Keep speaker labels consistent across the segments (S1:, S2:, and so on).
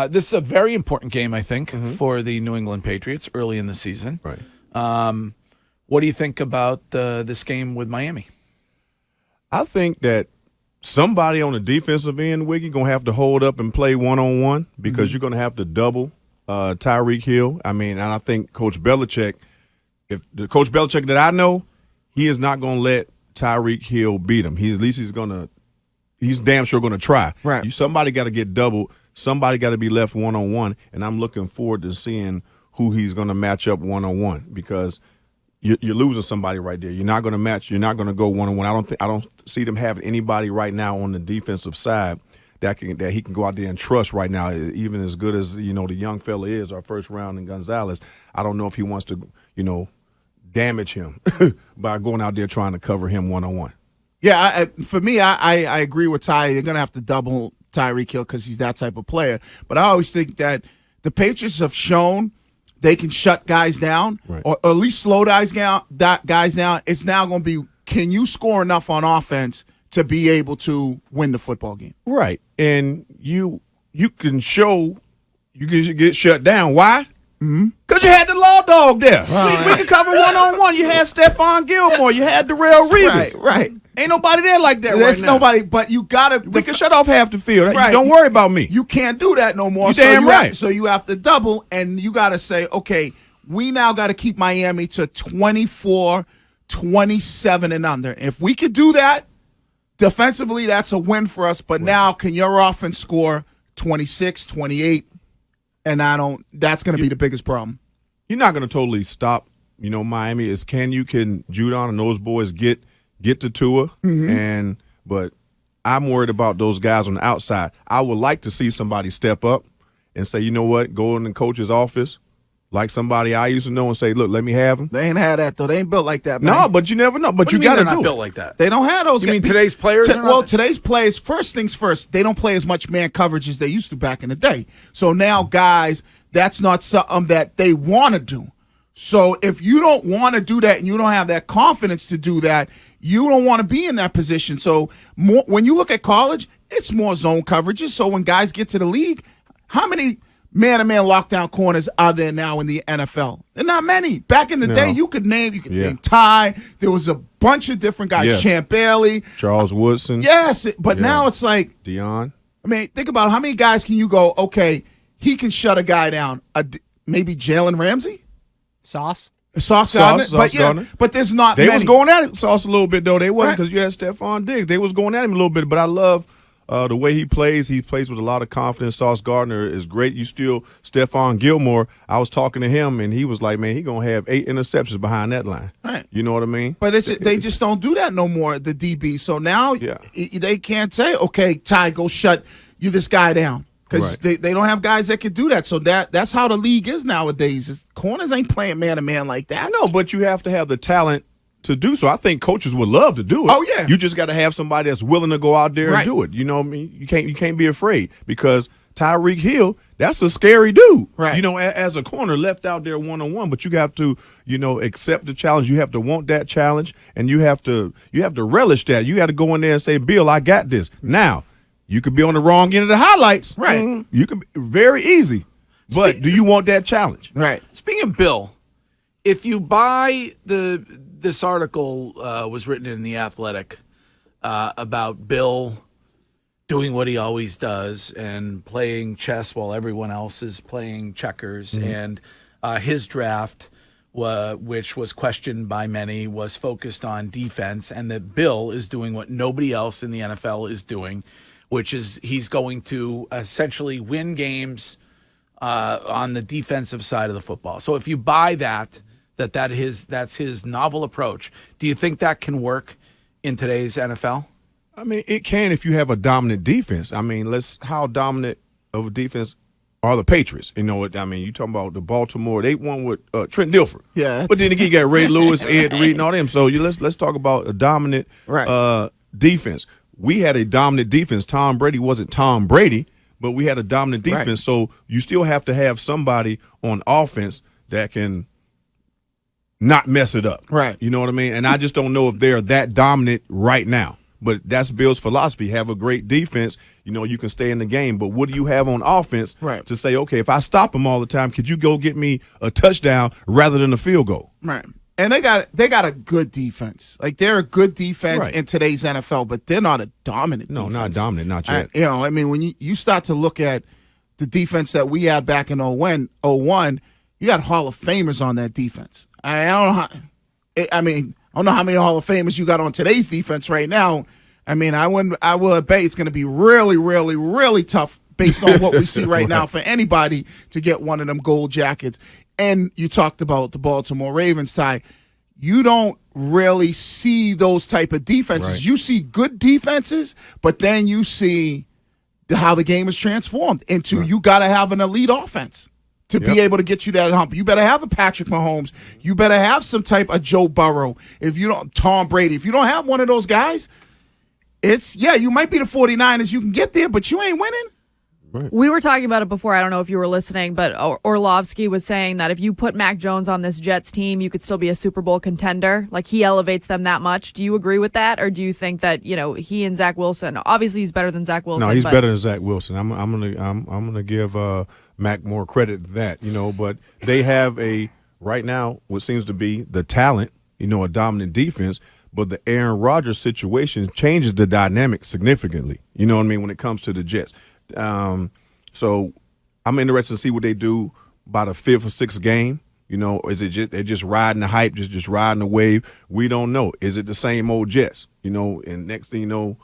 S1: This is a very important game, I think, for the New England Patriots early in the season.
S2: Right.
S1: What do you think about this game with Miami?
S2: I think that somebody on the defensive end, Wiggy, going to have to hold up and play one-on-one because you're going to have to double Tyreek Hill. I mean, and I think Coach Belichick, if the Coach Belichick that I know, he is not going to let Tyreek Hill beat him. He's damn sure going to try.
S3: Right.
S2: Somebody got to get doubled. Somebody got to be left one-on-one, and I'm looking forward to seeing who he's going to match up one-on-one because you're losing somebody right there. You're not going to match. You're not going to go one-on-one. I don't see them having anybody right now on the defensive side that he can go out there and trust right now. Even as good as the young fella is, our first round in Gonzalez, I don't know if he wants to damage him by going out there trying to cover him one-on-one.
S3: Yeah, for me, I agree with Ty. You're going to have to double Tyreek Hill because he's that type of player. But I always think that the Patriots have shown they can shut guys down or at least slow guys down. It's now going to be, can you score enough on offense to be able to win the football game?
S2: Right. And you can show you can get shut down. Why? Because you had the law dog there. We can cover one-on-one. You had Stephon Gilmore. You had Darrell Reeves.
S3: Right.
S2: Ain't nobody there like that
S3: There's
S2: right now.
S3: nobody, but you got to.
S2: We can shut off half the field.
S3: Right.
S2: Don't worry about me.
S3: You can't do that no more.
S2: You damn right.
S3: So you have to double, and you got to say, okay, we now got to keep Miami to 24, 27 and under. If we could do that, defensively, that's a win for us. But now, can your offense score 26, 28? And that's going to be the biggest problem.
S2: You're not going to totally stop, Miami. Can Judon and those boys get to Tua? But I'm worried about those guys on the outside. I would like to see somebody step up and say, you know what, go in the coach's office, like somebody I used to know, and say, look, let me have them.
S3: They ain't had that, though. They ain't built like that, man.
S2: No, but you never know. But you got to do
S1: not built
S2: it.
S1: like that.
S3: They don't have those
S1: You
S3: guys.
S1: mean today's players?
S3: Today's players, first things first, they don't play as much man coverage as they used to back in the day. So now, guys, that's not something that they want to do. So if you don't want to do that and you don't have that confidence to do that, you don't want to be in that position. So when you look at college, it's more zone coverages. So when guys get to the league, how many man-to-man lockdown corners are there now in the NFL? There are not many. Back in the day, you could name Ty. There was a bunch of different guys.
S2: Yes.
S3: Champ Bailey.
S2: Charles Woodson.
S3: Yes, but now it's like
S2: Deion.
S3: I mean, think about how many guys can you go, okay, he can shut a guy down. Maybe Jalen Ramsey?
S4: Sauce
S3: Gardner. But there's not
S2: They
S3: many.
S2: was going at it Sauce a little bit, though. They wasn't because you had Stephon Diggs. They was going at him a little bit, but I love the way he plays. He plays with a lot of confidence. Sauce Gardner is great. You still Stephon Gilmore. I was talking to him, and he was like, man, he going to have 8 interceptions behind that line.
S3: Right.
S2: You know what I mean?
S3: But they just don't do that no more, the DB. So now they can't say, okay, Ty, go shut this guy down. Because they don't have guys that can do that. So that's how the league is nowadays. Corners ain't playing man-to-man like that.
S2: No, but you have to have the talent to do so. I think coaches would love to do it.
S3: Oh, yeah.
S2: You just got to have somebody that's willing to go out there and do it. You know what I mean? You can't be afraid because Tyreek Hill, that's a scary dude.
S3: Right.
S2: As a corner left out there one-on-one, but you have to, accept the challenge. You have to want that challenge, and you have to relish that. You got to go in there and say, Bill, I got this. Now, you could be on the wrong end of the highlights.
S3: Right.
S2: You can be very easy. But do you want that challenge?
S3: Right.
S1: Speaking of Bill, if you buy this article was written in The Athletic about Bill doing what he always does and playing chess while everyone else is playing checkers, and his draft, which was questioned by many, was focused on defense, and that Bill is doing what nobody else in the NFL is doing, which is he's going to essentially win games on the defensive side of the football. So if you buy that's his novel approach, do you think that can work in today's NFL?
S2: I mean, it can if you have a dominant defense. I mean, how dominant of a defense are the Patriots? You know what I mean? You talking about the Baltimore? They won with Trent Dilfer.
S3: Yeah,
S2: but then again, you got Ray Lewis, Ed Reed, and all them. So let's talk about a dominant defense. We had a dominant defense. Tom Brady wasn't Tom Brady, but we had a dominant defense. Right. So you still have to have somebody on offense that can not mess it up.
S3: Right.
S2: You know what I mean? And I just don't know if they're that dominant right now. But that's Bill's philosophy. Have a great defense, you can stay in the game. But what do you have on offense to say, okay, if I stop them all the time, could you go get me a touchdown rather than a field goal?
S3: Right. And they got a good defense. Like, they're a good defense in today's NFL, but they're not a dominant defense.
S2: No, not dominant, not yet.
S3: When you start to look at the defense that we had back in 01, you got Hall of Famers on that defense. I don't know how many Hall of Famers you got on today's defense right now. I will bet it's going to be really, really, really tough based on what we see right now for anybody to get one of them gold jackets. And you talked about the Baltimore Ravens, Ty. You don't really see those type of defenses.
S2: Right.
S3: You see good defenses, but then you see how the game is transformed into you got to have an elite offense to be able to get you that hump. You better have a Patrick Mahomes. You better have some type of Joe Burrow. If you don't, Tom Brady. If you don't have one of those guys, you might be the 49ers. You can get there, but you ain't winning.
S2: Right.
S4: We were talking about it before. I don't know if you were listening, but Orlovsky was saying that if you put Mac Jones on this Jets team, you could still be a Super Bowl contender. Like, he elevates them that much. Do you agree with that, or do you think that he and Zach Wilson? Obviously, he's better than Zach Wilson.
S2: No, he's better than Zach Wilson. I'm gonna give Mac more credit than that. But they have right now what seems to be the talent. A dominant defense. But the Aaron Rodgers situation changes the dynamic significantly. You know what I mean when it comes to the Jets. So I'm interested to see what they do by the 5th or 6th game. Is it they're just riding the hype, just riding the wave? We don't know. Is it the same old Jets? And next thing you know,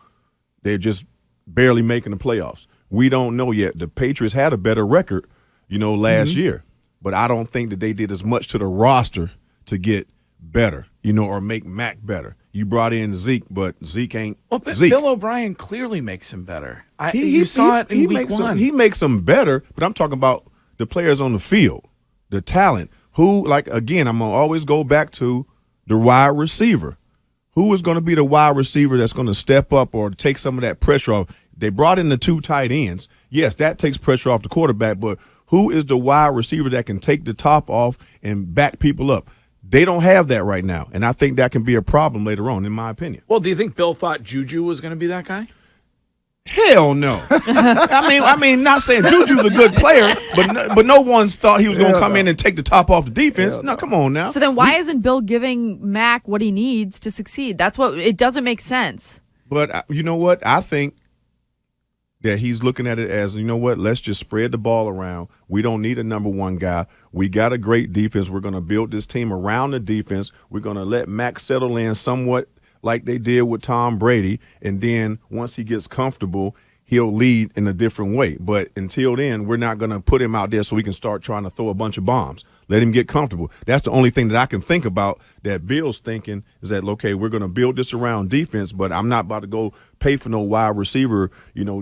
S2: they're just barely making the playoffs. We don't know yet. The Patriots had a better record, last year, but I don't think that they did as much to the roster to get better, or make Mac better. You brought in Zeke, but Zeke ain't Zeke.
S1: Bill O'Brien clearly makes him better. You saw it in week one.
S2: He makes them better, but I'm talking about the players on the field, the talent. Who, again, I'm going to always go back to the wide receiver. Who is going to be the wide receiver that's going to step up or take some of that pressure off? They brought in the 2 tight ends. Yes, that takes pressure off the quarterback, but who is the wide receiver that can take the top off and back people up? They don't have that right now, and I think that can be a problem later on, in my opinion.
S1: Well, do you think Bill thought Juju was going to be that guy?
S2: Hell no. I mean, not saying Juju's a good player, but no one's thought he was going to come in and take the top off the defense. No, come on now.
S4: So then why isn't Bill giving Mac what he needs to succeed? It doesn't make sense.
S2: But you know what? I think that he's looking at it as, let's just spread the ball around. We don't need a number one guy. We got a great defense. We're going to build this team around the defense. We're going to let Mac settle in somewhat like they did with Tom Brady. And then once he gets comfortable, he'll lead in a different way. But until then, we're not going to put him out there so we can start trying to throw a bunch of bombs. Let him get comfortable. That's the only thing that I can think about that Bill's thinking is that, okay, we're going to build this around defense, but I'm not about to go pay for no wide receiver,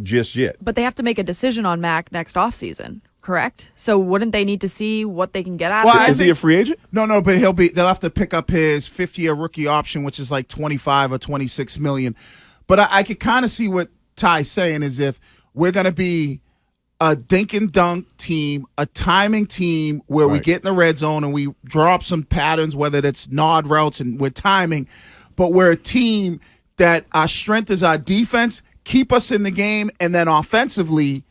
S2: just yet.
S4: But they have to make a decision on Mac next offseason, correct? So wouldn't they need to see what they can get out of him?
S2: Is he a free agent?
S3: No, but they'll have to pick up his 5th-year rookie option, which is like $25 or $26 million. But I could kind of see what Ty's saying is if we're going to be a dink and dunk team, a timing team where we get in the red zone and we draw up some patterns, whether that's nod routes and with timing, but we're a team that our strength is our defense, keep us in the game, and then offensively,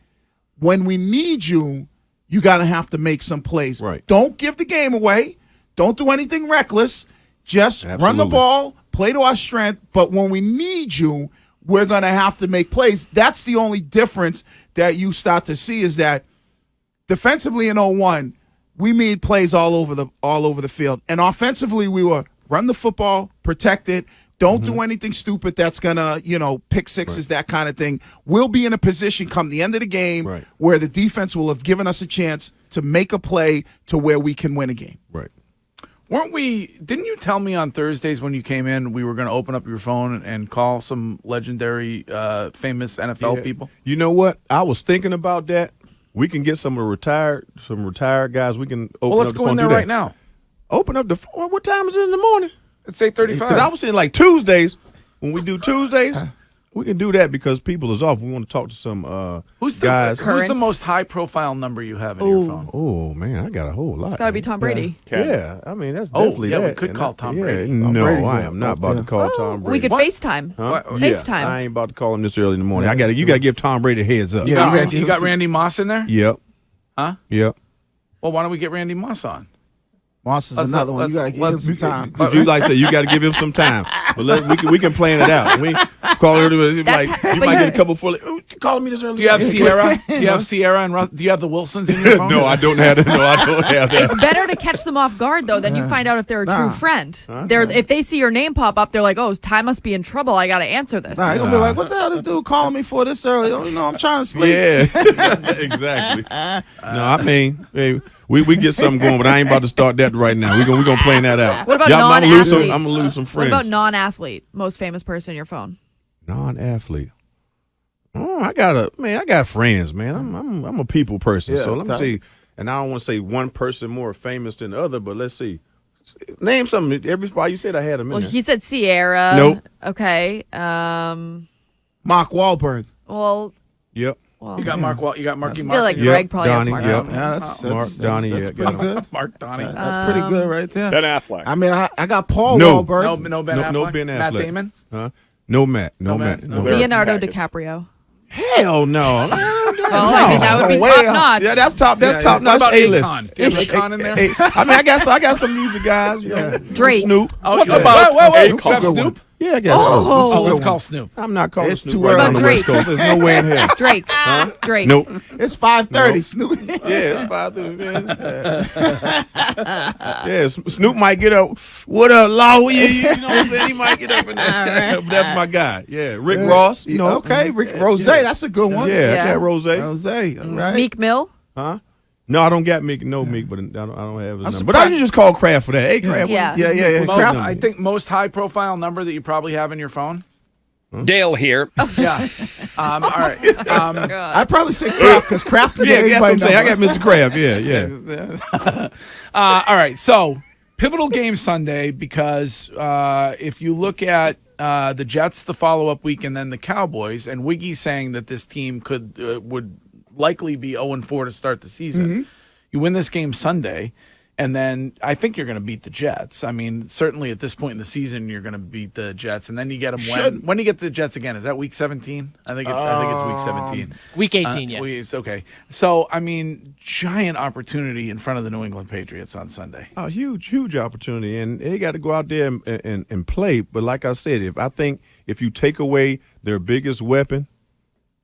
S3: when we need you, you got to have to make some plays.
S2: Right.
S3: Don't give the game away. Don't do anything reckless. Just run the ball, play to our strength, but when we need you, we're going to have to make plays. That's the only difference that you start to see is that defensively in 01, we made plays all over the field. And offensively, we were run the football, protect it, don't do anything stupid that's going to, pick sixes, that kind of thing. We'll be in a position come the end of the game where the defense will have given us a chance to make a play to where we can win a game.
S2: Right.
S1: Didn't you tell me on Thursdays when you came in we were going to open up your phone and call some legendary, famous NFL people? You
S2: know what? I was thinking about that. We can get some retired guys. We can open up the phone.
S1: Well, let's go in there right now.
S2: Open up the phone. What time is it in the morning?
S1: It's 8:35.
S2: Because I was saying like Tuesdays, when we do Tuesdays, We can do that because people is off. We want to talk to some
S1: Who's
S2: guys.
S1: Who's the most high-profile number you have in your phone?
S2: Oh man, I got a whole lot.
S4: It's got to be Tom Brady.
S2: Yeah, I mean that's definitely
S1: yeah,
S2: that.
S1: we could
S2: And
S1: call Tom Brady.
S2: No,
S3: Brady's
S2: I
S3: up
S2: am not about
S3: there.
S2: to call Tom Brady.
S4: We could FaceTime.
S2: Huh?
S4: FaceTime.
S2: I ain't about to call him this early in the morning. You got to give Tom Brady a heads up.
S3: Yeah.
S1: You got Randy Moss in there?
S2: Yep.
S1: Huh?
S2: Yep.
S1: Well, why don't we get Randy Moss on?
S3: Moss is
S1: Let's-
S3: another one. You got to give him
S1: let's-
S3: some time.
S2: But you like say you got to give him some time. But we can plan it out. We call her like you
S4: but
S2: might
S4: you-
S2: get a couple full. Oh, you calling me this early?
S1: Do you have Sierra? Do you have Sierra and do you have the Wilsons in your phone?
S2: No, I don't have that. No, I don't have that.
S4: It's better to catch them off guard though than you find out if they're a true friend. If they see your name pop up, they're like, "Oh, Ty must be in trouble. I got to answer this."
S3: Nah, he gonna be like, "What the hell this dude calling me for this early? Don't you know I'm trying to sleep?"
S2: Yeah, exactly. No, I mean, hey, we get something going, but I ain't about to start that right now. We gonna plan that out.
S4: What about
S2: I'm gonna lose some.
S4: non-athlete?
S2: I'm gonna lose some
S4: What
S2: friends.
S4: about non-athlete? Most famous person in your phone?
S2: Non-athlete. Oh, I got friends, man. I'm a people person.
S3: Yeah,
S2: So let me see. And I don't want to say one person more famous than the other, but let's see. Name something. Everybody, you said I had a
S4: Well,
S2: minute.
S4: he said Sierra.
S2: Nope.
S4: Okay.
S3: Mark Wahlberg.
S4: Well,
S2: Yep.
S1: You got Mark. You got Marky
S4: I
S1: Mark.
S4: feel like
S1: in your-
S4: Greg probably has
S2: Donnie,
S4: Mark.
S2: yep.
S3: Yeah, that's
S2: Mark Donnie.
S3: That's
S2: Yeah,
S3: pretty
S2: got
S3: good.
S1: Mark Donnie.
S3: That's pretty good right there.
S5: Ben Affleck.
S3: I mean, I got Paul
S2: No.
S3: Wahlberg.
S1: No Ben Affleck.
S2: No Ben Affleck.
S1: Matt Damon.
S2: Huh? No Matt. No
S1: Matt.
S2: Matt.
S1: No
S2: No
S1: Matt.
S4: Leonardo
S5: Package.
S4: DiCaprio.
S2: Hell no.
S4: Well, I think that would be
S3: Way
S4: top
S3: up.
S4: notch.
S2: Yeah, that's top. That's top
S1: What
S2: notch.
S1: about
S2: A-list.
S1: Akon? Do you have Akon in there?
S2: I mean, I got some music guys. Yeah.
S4: Drake.
S2: Snoop.
S1: Oh,
S5: What
S1: yeah.
S5: about
S1: Wait,
S5: Akon?
S1: you have
S3: Good one.
S1: Snoop?
S2: Yeah, I got
S4: Oh.
S2: Snoop.
S1: Let's call Snoop.
S2: I'm not calling
S3: It's
S2: Snoop
S3: too
S2: right
S3: early.
S2: on the
S4: Drake.
S2: West Coast. There's no way in hell.
S4: Drake. Drake.
S2: Nope.
S3: It's 5:30.
S2: Nope.
S3: Snoop.
S2: Yeah, it's 5:30, man. Yeah, Snoop might get up. What up, Law? You know what I'm saying? He might get up in there. That's my guy. Yeah, Rick Ross. You know.
S3: Okay, Rose. That's a good one.
S2: Yeah,
S4: Yeah.
S2: I got Rose.
S3: Rose. All right.
S4: Meek Mill.
S2: Huh? No, I don't got Meek. No Meek, but I don't have his number.
S3: surprised-
S2: But I can just call Kraft for that. Hey, Kraft.
S4: Yeah.
S3: Yeah.
S1: Most-
S3: Kraft.
S1: I think most high-profile number that you probably have in your phone.
S5: Dale here.
S1: Yeah. All right.
S3: I'd probably say Kraft because Kraft.
S2: Yeah, that's what I'm saying. I got Mr. Kraft. Yeah.
S1: All right. So pivotal game Sunday because if you look at the Jets the follow-up week and then the Cowboys, and Wiggy saying that this team would likely be 0-4 to start the season. You win this game Sunday, and then I think you're going to beat the Jets. I mean, certainly at this point in the season, you're going to beat the Jets, and then you get them when you get the Jets again. Is that week 17? I think it's week 17.
S6: Week 18, yeah.
S1: It's okay. So I mean, giant opportunity in front of the New England Patriots on Sunday.
S2: A huge opportunity, and they got to go out there and play. But like I said, if you take away their biggest weapon,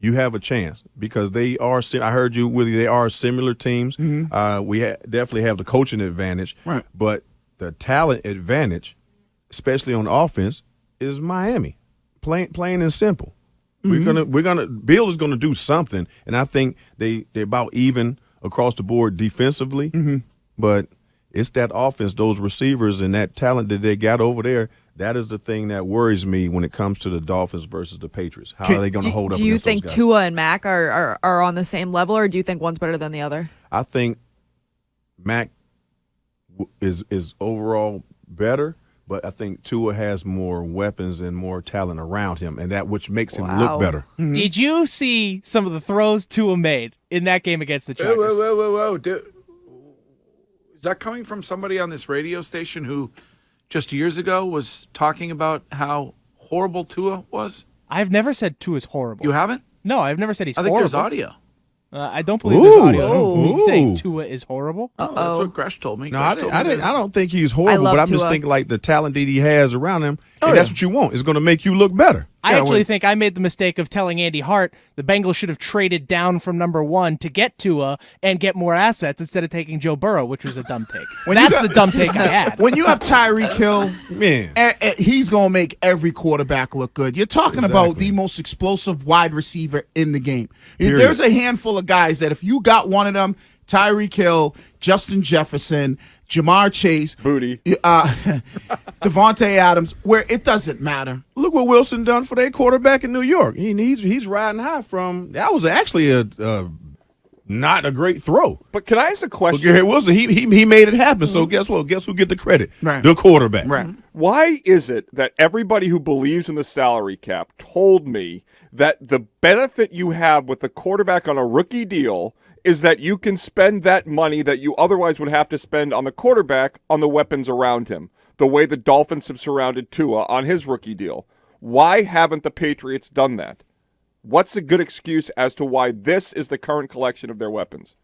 S2: you have a chance because they are. I heard you, Willie. They are similar teams. We definitely have the coaching advantage,
S3: Right.
S2: but the talent advantage, especially on offense, is Miami. Plain and simple. We're gonna. Bill is gonna do something, and I think they're about even across the board defensively. But it's that offense, those receivers, and that talent that they got over there. That is the thing that worries me when it comes to the Dolphins versus the Patriots. How are they going to hold up?
S4: Do you
S2: against
S4: think
S2: those guys?
S4: Tua and Mac are on the same level, or do you think one's better than the other?
S2: I think Mac is overall better, but I think Tua has more weapons and more talent around him, and that which makes him
S4: Wow.
S2: look better.
S6: Did you see some of the throws Tua made in that game against the Chargers?
S1: Whoa. Dude, is that coming from somebody on this radio station who just years ago was talking about how horrible Tua was?
S6: I've never said Tua's horrible.
S1: You haven't?
S6: No, I've never said he's
S1: I think
S6: horrible.
S1: there's audio.
S6: I don't believe there's audio.
S2: Ooh.
S6: He's saying Tua is horrible.
S1: That's what Gresh told me.
S2: No,
S1: Gresh told me
S2: I
S1: this.
S2: don't think he's horrible,
S4: love
S2: but I'm just
S4: Tua.
S2: thinking like the talent that he has around him, and that's what you want. It's going to make you look better.
S6: I actually think I made the mistake of telling Andy Hart the Bengals should have traded down from number 1 to get Tua and get more assets instead of taking Joe Burrow, which was a dumb take. That's the dumb take I had.
S3: When you have Tyreek Hill,
S2: Man.
S3: he's going to make every quarterback look good. You're talking about the most explosive wide receiver in the game.
S2: Period.
S3: There's a handful of guys that if you got one of them, Tyreek Hill, Justin Jefferson, Jamar Chase,
S5: Booty.
S3: Devontae Adams, where it doesn't matter.
S2: Look what Wilson done for their quarterback in New York. He's riding high from. That was actually a not a great throw.
S7: But can I ask a
S2: But
S7: question?
S2: Garrett Wilson, he made it happen. So guess what? Guess who get the credit?
S3: Right.
S2: The quarterback.
S3: Right.
S7: Why is it that everybody who believes in the salary cap told me that the benefit you have with the quarterback on a rookie deal is that you can spend that money that you otherwise would have to spend on the quarterback on the weapons around him, the way the Dolphins have surrounded Tua on his rookie deal? Why haven't the Patriots done that? What's a good excuse as to why this is the current collection of their weapons?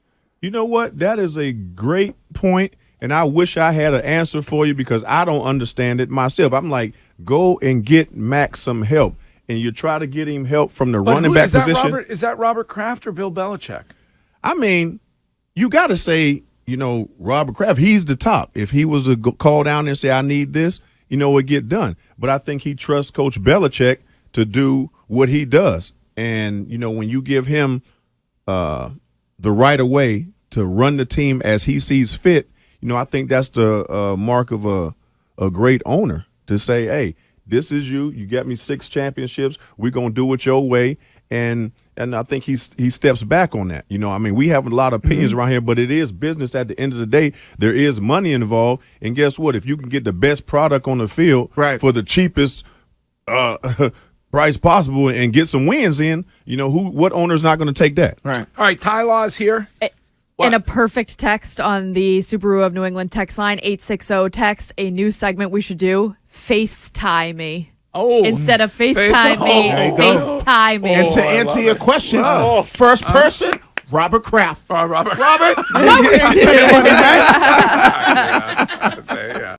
S2: You know what? That is a great point, and I wish I had an answer for you because I don't understand it myself. I'm like, go and get Mac some help, and you try to get him help from the running back position.
S1: Is that Robert Kraft or Bill Belichick?
S2: I mean, you got to say, Robert Kraft, he's the top. If he was to call down and say, I need this, it would get done. But I think he trusts Coach Belichick to do what he does. And, when you give him the right of way to run the team as he sees fit, I think that's the mark of a great owner to say, hey, this is you. You got me 6 championships. We're going to do it your way. And I think he steps back on that. We have a lot of opinions around here, but it is business at the end of the day. There is money involved. And guess what? If you can get the best product on the field for the cheapest price possible and get some wins in, what owner's not going to take that?
S3: Right.
S1: All right, Ty Law's here.
S4: In a perfect text on the Subaru of New England text line, 860 text, a new segment we should do, FaceTime me.
S1: Oh,
S4: Instead of FaceTime me,
S3: There you go.
S4: FaceTime me.
S3: And to answer your question, first person, Robert Kraft.
S1: Robert.
S3: Robert, you ain't spending money, man.
S1: I'd say, yeah.